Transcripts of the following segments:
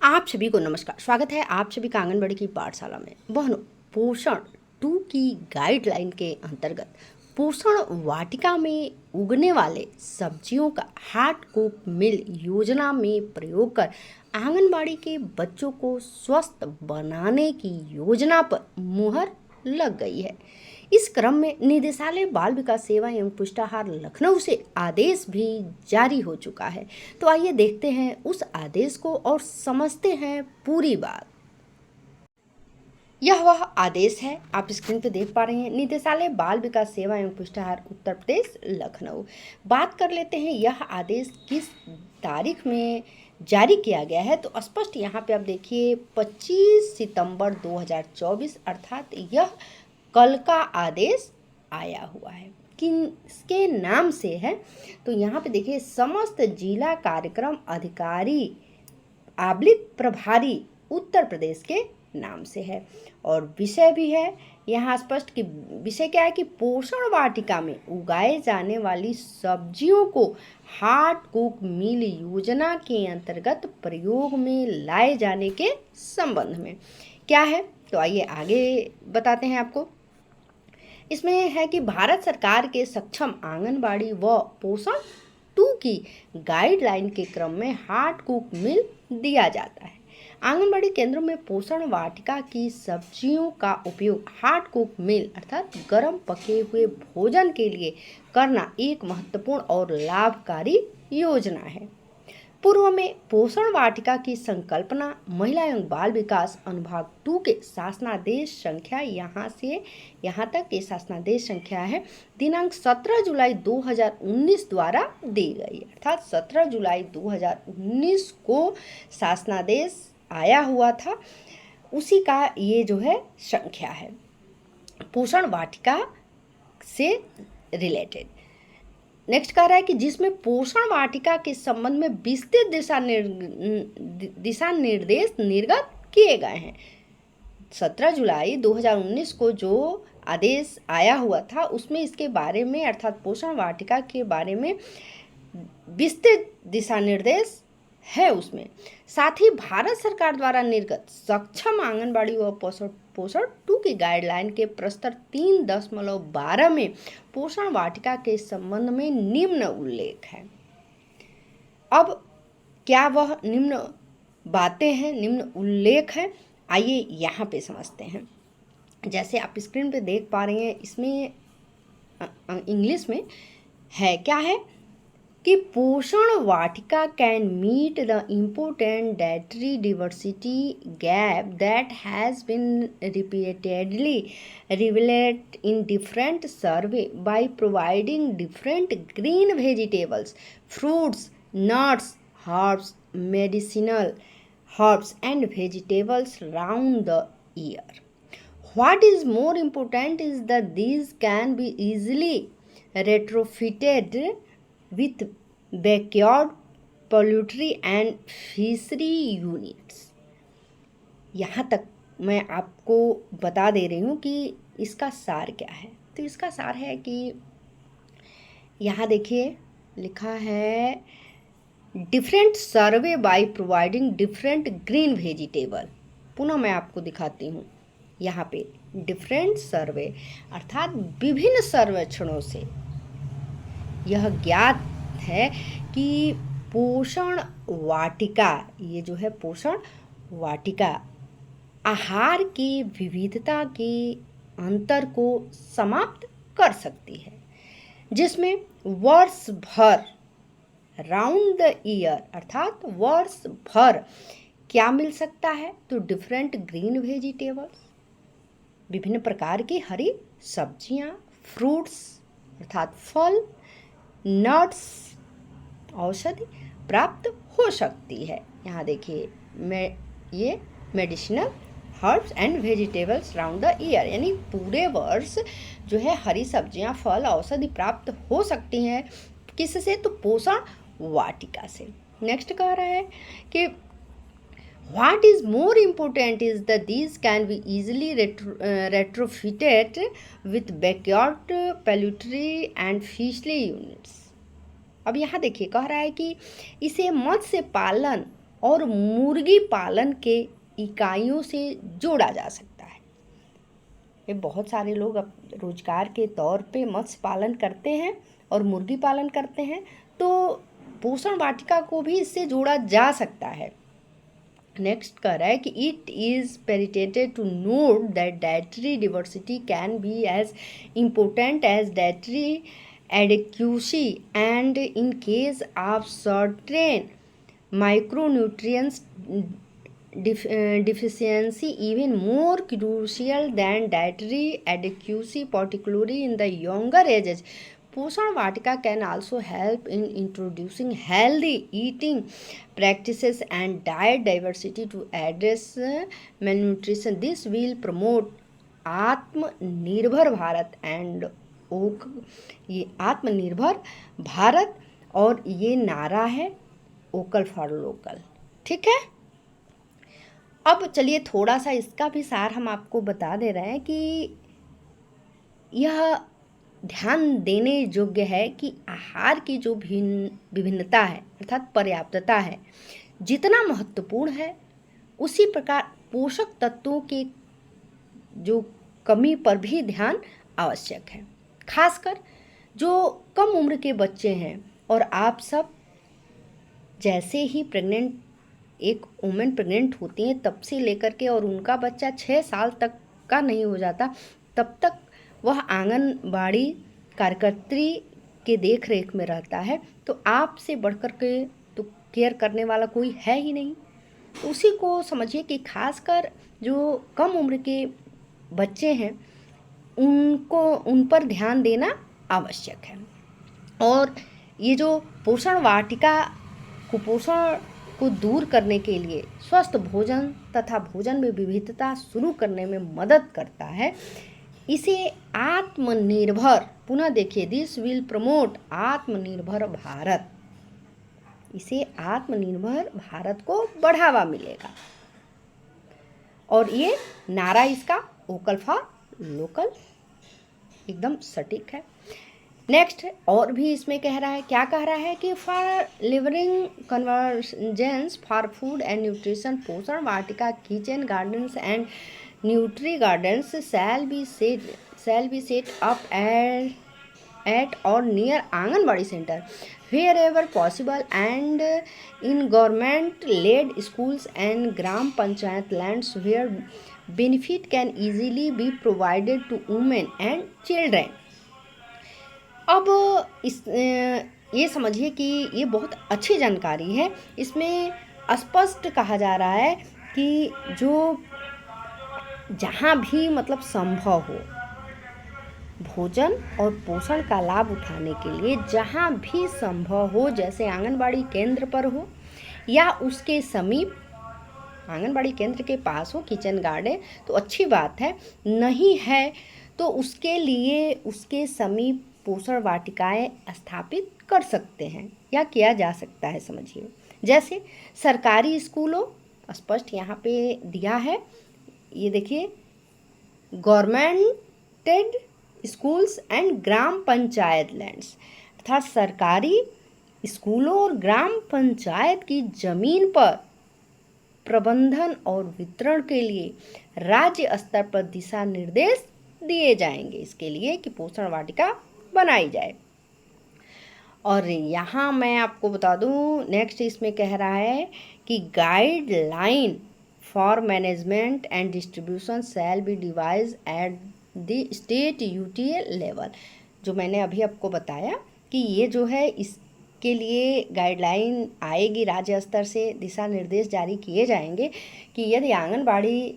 आप सभी को नमस्कार। स्वागत है आप सभी का आंगनबाड़ी की पाठशाला में। बहनों, पोषण 2 की गाइडलाइन के अंतर्गत पोषण वाटिका में उगने वाले सब्जियों का हार्ट कुक मील योजना में प्रयोग कर आंगनबाड़ी के बच्चों को स्वस्थ बनाने की योजना पर मुहर लग गई है। इस क्रम में निदेशालय बाल विकास सेवा एवं पुष्टाहार लखनऊ से आदेश भी जारी हो चुका है। तो आइए देखते हैं उस आदेश को और समझते हैं पूरी बात। यह वह आदेश है, आप स्क्रीन पे देख पा रहे हैं, निदेशालय बाल विकास सेवा एवं पुष्टाहार उत्तर प्रदेश लखनऊ। बात कर लेते हैं यह आदेश किस तारीख में जारी किया गया है। तो स्पष्ट यहाँ पे आप देखिए 25 सितंबर 2024 अर्थात यह कल का आदेश आया हुआ है। किसके नाम से है तो यहाँ पे देखिए समस्त जिला कार्यक्रम अधिकारी प्रभारी उत्तर प्रदेश के नाम से है। और विषय भी है यहाँ स्पष्ट कि विषय क्या है कि पोषण वाटिका में उगाए जाने वाली सब्जियों को हार्ट कुक मील योजना के अंतर्गत प्रयोग में लाए जाने के संबंध में क्या है। तो आइए आगे बताते हैं आपको। इसमें है कि भारत सरकार के सक्षम आंगनबाड़ी व पोषण 2 की गाइडलाइन के क्रम में हार्ट कुक मील दिया जाता है। आंगनबाड़ी केंद्रों में पोषण वाटिका की सब्जियों का उपयोग हार्ट कुक मील अर्थात गर्म पके हुए भोजन के लिए करना एक महत्वपूर्ण और लाभकारी योजना है। पूर्व में पोषण वाटिका की संकल्पना महिला एवं बाल विकास अनुभाग 2 के शासनादेश संख्या यहाँ तक ये शासनादेश संख्या है दिनांक 17 जुलाई 2019 द्वारा दी गई। अर्थात 17 जुलाई 2019 को शासनादेश आया हुआ था, उसी का ये जो है संख्या है पोषण वाटिका से रिलेटेड। नेक्स्ट कह रहा है कि जिसमें पोषण वाटिका के संबंध में विस्तृत दिशा निर्देश निर्गत किए गए हैं। 17 जुलाई 2019 को जो आदेश आया हुआ था उसमें इसके बारे में अर्थात पोषण वाटिका के बारे में विस्तृत दिशा निर्देश है उसमें। साथ ही भारत सरकार द्वारा निर्गत सक्षम आंगनबाड़ी व पोषण 2 की गाइडलाइन के प्रस्तर 3.12 में पोषण वाटिका के संबंध में निम्न उल्लेख है। अब क्या वह निम्न बातें हैं, निम्न उल्लेख है, आइए यहाँ पे समझते हैं। जैसे आप स्क्रीन पे देख पा रहे हैं, इसमें इंग्लिश में है क्या है कि Poshan Vatika can meet the important dietary diversity gap that has been repeatedly revealed in different survey by providing different green vegetables, fruits, nuts, herbs, medicinal herbs and vegetables round the year. What is more important is that these can be easily retrofitted with backyard poultry and fishery units. यहाँ तक मैं आपको बता दे रही हूँ कि इसका सार क्या है। तो इसका सार है कि यहाँ देखिए लिखा है different survey by providing different green vegetable. पुनः मैं आपको दिखाती हूँ यहाँ पे डिफरेंट सर्वे अर्थात विभिन्न सर्वेक्षणों से यह ज्ञात है कि पोषण वाटिका, ये जो है पोषण वाटिका आहार की विविधता के अंतर को समाप्त कर सकती है, जिसमें वर्ष भर राउंड द ईयर अर्थात वर्ष भर क्या मिल सकता है तो डिफरेंट ग्रीन वेजिटेबल्स, विभिन्न प्रकार की हरी सब्जियां, फ्रूट्स अर्थात फल, नट्स, औषधि प्राप्त हो सकती है। यहाँ देखिए ये medicinal herbs and vegetables round the year, यानी पूरे वर्ष जो है हरी सब्जियां, फल, औषधि प्राप्त हो सकती हैं। किससे तो पोषण वाटिका से। नेक्स्ट कह रहा है कि what is more important is that these can be easily retrofitted with backyard poultry and fishery units. अब यहाँ देखिए कह रहा है कि इसे मत्स्य पालन और मुर्गी पालन के इकाइयों से जोड़ा जा सकता है। ये बहुत सारे लोग अब रोजगार के तौर पे मत्स्य पालन करते हैं और मुर्गी पालन करते हैं, तो पोषण वाटिका को भी इससे जोड़ा जा सकता है। नेक्स्ट कह रहा है कि it is reiterated to note that dietary diversity can be as important as dietary adequacy and in case of certain micronutrients deficiency even more crucial than dietary adequacy, particularly in the younger ages. पोषण वाटिका can also help in introducing healthy eating practices and diet diversity to address malnutrition. This will promote आत्मनिर्भर Bharat and ये आत्मनिर्भर भारत, और ये नारा है vocal for local. ठीक है, अब चलिए थोड़ा सा इसका भी सार हम आपको बता दे रहे हैं कि यह ध्यान देने योग्य है कि आहार की जो विभिन्नता है अर्थात पर्याप्तता है, जितना महत्वपूर्ण है उसी प्रकार पोषक तत्वों के जो कमी पर भी ध्यान आवश्यक है। खासकर जो कम उम्र के बच्चे हैं, और आप सब जैसे ही एक वुमेन प्रेग्नेंट होती हैं तब से लेकर के और उनका बच्चा 6 साल तक का नहीं हो जाता तब तक वह आंगनबाड़ी कार्यकर्त्री के देख रेख में रहता है। तो आपसे बढ़कर के तो केयर करने वाला कोई है ही नहीं। तो उसी को समझिए कि खासकर जो कम उम्र के बच्चे हैं उन पर ध्यान देना आवश्यक है। और ये जो पोषण वाटिका कुपोषण को दूर करने के लिए स्वस्थ भोजन तथा भोजन में विविधता शुरू करने में मदद करता है। इसे आत्मनिर्भर, पुनः देखिए, दिस विल प्रमोट आत्मनिर्भर भारत, इसे आत्मनिर्भर भारत को बढ़ावा मिलेगा। और ये नारा इसका वोकल फॉर लोकल एकदम सटीक है। नेक्स्ट और भी इसमें कह रहा है, क्या कह रहा है कि for leveraging convergence for food and nutrition Poshan Vatika kitchen gardens and nutri gardens shall be set up at or near anganwadi centre wherever possible and in government led schools and gram panchayat lands where benefit can easily be provided to women and children। अब ये समझिए कि ये बहुत अच्छी जानकारी है। इसमें स्पष्ट कहा जा रहा है कि जो जहाँ भी मतलब संभव हो भोजन और पोषण का लाभ उठाने के लिए, जहाँ भी संभव हो, जैसे आंगनबाड़ी केंद्र पर हो या उसके समीप आंगनबाड़ी केंद्र के पास हो किचन गार्डन, तो अच्छी बात है। नहीं है तो उसके लिए उसके समीप पोषण वाटिकाएं स्थापित कर सकते हैं या किया जा सकता है। समझिए, जैसे सरकारी स्कूलों, स्पष्ट यहाँ पे दिया है, ये देखिए, government schools and gram panchayat lands, अर्थात सरकारी स्कूलों और ग्राम पंचायत की जमीन पर प्रबंधन और वितरण के लिए राज्य स्तर पर दिशा निर्देश दिए जाएंगे इसके लिए कि पोषण वाटिका बनाई जाए। और यहाँ मैं आपको बता दूँ, नेक्स्ट इसमें कह रहा है कि guideline for management and distribution shall be devised at the state UTL level. जो मैंने अभी आपको बताया कि ये जो है इसके लिए गाइडलाइन आएगी, राज्य स्तर से दिशा निर्देश जारी किए जाएंगे कि यदि आंगनबाड़ी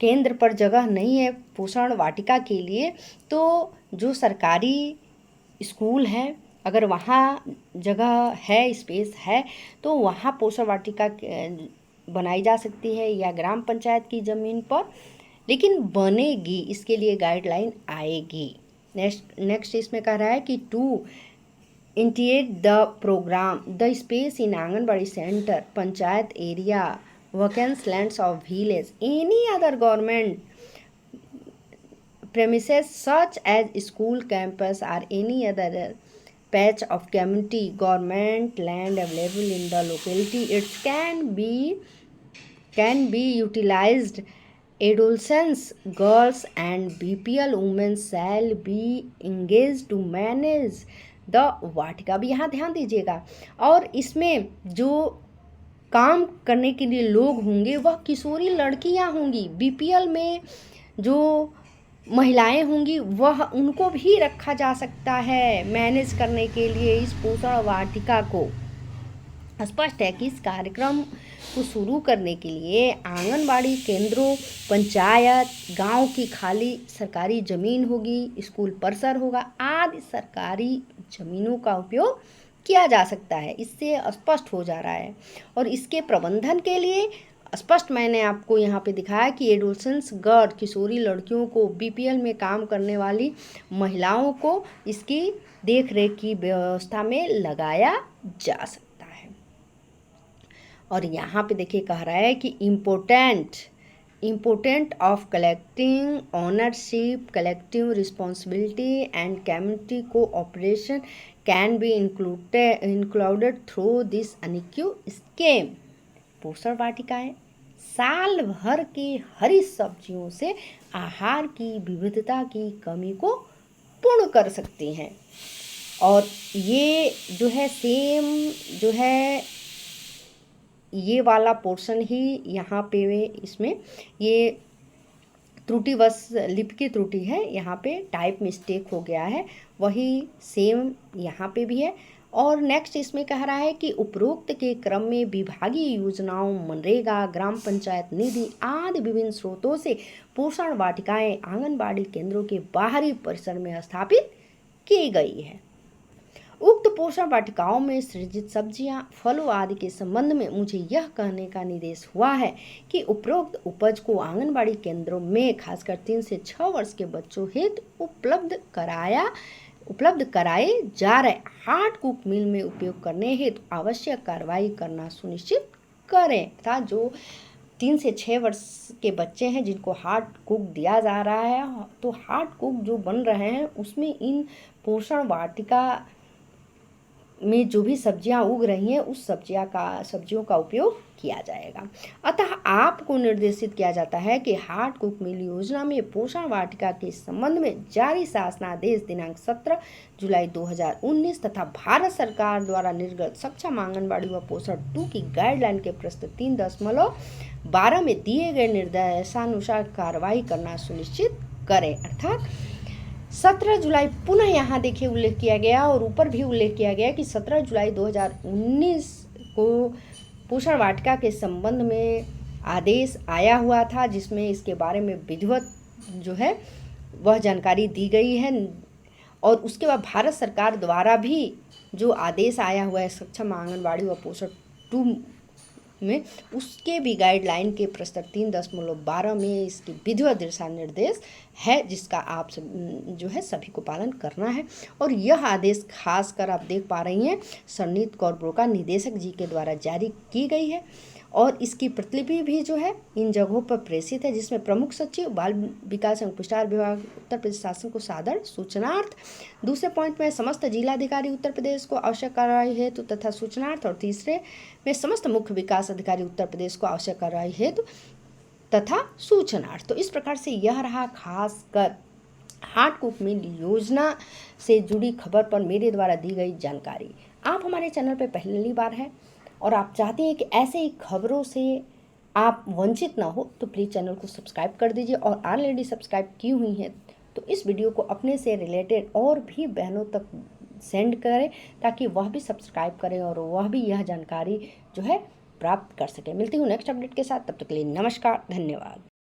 केंद्र पर जगह नहीं है पोषण वाटिका के लिए, तो जो सरकारी स्कूल है अगर वहाँ जगह है, स्पेस है, तो वहाँ पोषण वाटिका बनाई जा सकती है या ग्राम पंचायत की ज़मीन पर, लेकिन बनेगी, इसके लिए गाइडलाइन आएगी। नेक्स्ट इसमें कह रहा है कि to integrate the programme the space in anganwadi centre panchayat area vacant lands of village any other government premises such as school campus or any other patch of community government land available in the locality, it can be utilized. Adolescents, girls and BPL women shall be engaged to manage the वाटिका। भी यहाँ ध्यान दीजिएगा। और इसमें जो काम करने के लिए लोग होंगे वह किशोरी लड़कियाँ होंगी। BPL में जो महिलाएं होंगी वह उनको भी रखा जा सकता है मैनेज करने के लिए इस पोषण वाटिका को। स्पष्ट है कि इस कार्यक्रम को शुरू करने के लिए आंगनबाड़ी केंद्रों, पंचायत, गांव की खाली सरकारी ज़मीन होगी, स्कूल परिसर होगा आदि सरकारी ज़मीनों का उपयोग किया जा सकता है। इससे स्पष्ट हो जा रहा है। और इसके प्रबंधन के लिए स्पष्ट मैंने आपको यहाँ पे दिखाया कि एडोलसेंस गर्ल, किशोरी लड़कियों को, BPL में काम करने वाली महिलाओं को इसकी देख रेख की व्यवस्था में लगाया जा सकता है। और यहाँ पे देखिए कह रहा है कि important of collecting ownership, collective responsibility and community cooperation can be included through this unique scheme. Poshan वाटिकाएं साल भर की हरी सब्जियों से आहार की विविधता की कमी को पूर्ण कर सकती हैं। और ये जो है सेम जो है ये वाला पोर्शन ही यहाँ पे इसमें ये त्रुटिवश लिपि की त्रुटि है, यहाँ पे टाइप मिस्टेक हो गया है, वही सेम यहाँ पे भी है। और नेक्स्ट इसमें कह रहा है कि उपरोक्त के क्रम में विभागीय योजनाओं, मनरेगा, ग्राम पंचायत निधि आदि विभिन्न स्रोतों से पोषण वाटिकाएं आंगनबाड़ी केंद्रों के बाहरी परिसर में स्थापित की गई है। उक्त पोषण वाटिकाओं में सृजित सब्जियां, फलों आदि के संबंध में मुझे यह कहने का निर्देश हुआ है कि उपरोक्त उपज को आंगनबाड़ी केंद्रों में खासकर 3 से 6 वर्ष के बच्चों हेतु उपलब्ध कराए जा रहे हार्ड कुक मील में उपयोग करने हेतु आवश्यक कार्रवाई करना सुनिश्चित करें। तथा जो 3 से 6 वर्ष के बच्चे हैं जिनको हार्ड कुक दिया जा रहा है, तो हार्ड कुक जो बन रहे हैं उसमें इन पोषण वाटिका में जो भी सब्जियां उग रही हैं उस सब्जियों का उपयोग किया जाएगा। अतः आपको निर्देशित किया जाता है कि हार्ड कुक मील योजना में पोषण वाटिका के संबंध में जारी शासनादेश दिनांक 17 जुलाई 2019 तथा भारत सरकार द्वारा निर्गत सक्षम आंगनबाड़ी व पोषण 2 की गाइडलाइन के प्रस्तुत 3.12 में दिए गए निर्देशानुसार कार्रवाई करना सुनिश्चित करें। अर्थात 17 जुलाई पुनः यहाँ देखिए उल्लेख किया गया और ऊपर भी उल्लेख किया गया कि 17 जुलाई 2019 को पोषण वाटिका के संबंध में आदेश आया हुआ था, जिसमें इसके बारे में विधिवत जो है वह जानकारी दी गई है। और उसके बाद भारत सरकार द्वारा भी जो आदेश आया हुआ है सक्षम आंगनबाड़ी व पोषण 2 में, उसके भी गाइडलाइन के प्रस्ताव 3.12 में इसकी विधिवत दिशा निर्देश है, जिसका आप जो है सभी को पालन करना है। और यह आदेश खासकर आप देख पा रही हैं सरनीत कौर ब्रोका निदेशक जी के द्वारा जारी की गई है। और इसकी प्रतिलिपि भी जो है इन जगहों पर प्रेषित है, जिसमें प्रमुख सचिव बाल विकास एवं पुष्टाहार विभाग उत्तर प्रदेश शासन को सादर सूचनार्थ। दूसरे पॉइंट में समस्त जिलाधिकारी उत्तर प्रदेश को आवश्यक कार्रवाई हेतु तथा सूचनार्थ। और तीसरे में समस्त मुख्य विकास अधिकारी उत्तर प्रदेश को आवश्यक कार्रवाई हेतु तथा सूचनार्थ। तो इस प्रकार से यह रहा खासकर हार्ड कुक मील योजना से जुड़ी खबर पर मेरे द्वारा दी गई जानकारी। आप हमारे चैनल पर पहली बार है और आप चाहते हैं कि ऐसे ही खबरों से आप वंचित ना हो, तो प्लीज़ चैनल को सब्सक्राइब कर दीजिए। और ऑलरेडी सब्सक्राइब की हुई हैं तो इस वीडियो को अपने से रिलेटेड और भी बहनों तक सेंड करें ताकि वह भी सब्सक्राइब करें और वह भी यह जानकारी जो है प्राप्त कर सकें। मिलती हूँ नेक्स्ट अपडेट के साथ, तब तक के लिए नमस्कार, धन्यवाद।